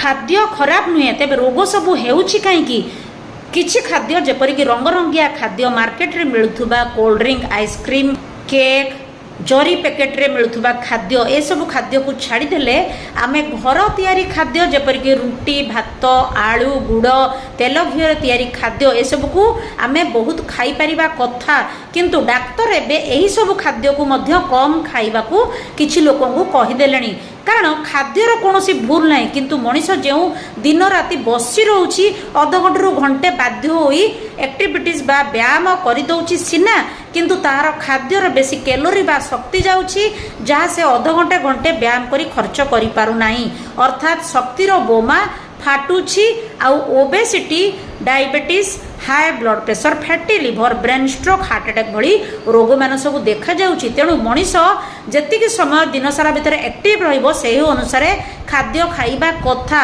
खाद्य खराब नुहे तेरे रोग सब होउछि काईकि किछि खाद्य जेपरिक रंगरंगिया खाद्य मार्केट रे मिलुथुबा कोल्ड ड्रिंक आइसक्रीम केक जरी पैकेट रे मिलुथुबा खाद्य ए सब खाद्य को छाड़ी देले आमे घर तैयारी खाद्य जेपरिक रुटी भात आलू गुड़ तेल घीर तैयारी खाद्य ए सब को आमे बहुत खाई परिबा कथा किंतु डाक्टर एबे एही सब खाद्य को मध्य कम खाइबा को किछि लोकन को कहि देलेनी कारण खाद्यर कौन भूल ना किंतु मनीष जो दिन राति बसी रोची अध घंटे घंटे बाध्य होई एक्टिविटीज बा व्यायाम करदे सीना किंतु तार खाद्यर बेसी कैलोरी बा शक्ति जाउची जहाँ से अध घंटे घंटे व्यायाम करी खर्च करि पारु नाही अर्थात शक्तिर बोमा फाटुची आउ obesity diabetes high blood pressure fatty liver brain stroke heart attack भली रोग मान सब देखा जाउची तेणु मनीष जेतिकी समय दिन सारा भितर एक्टिव रहिबो सेही अनुसार खाद्य खाइबा कथा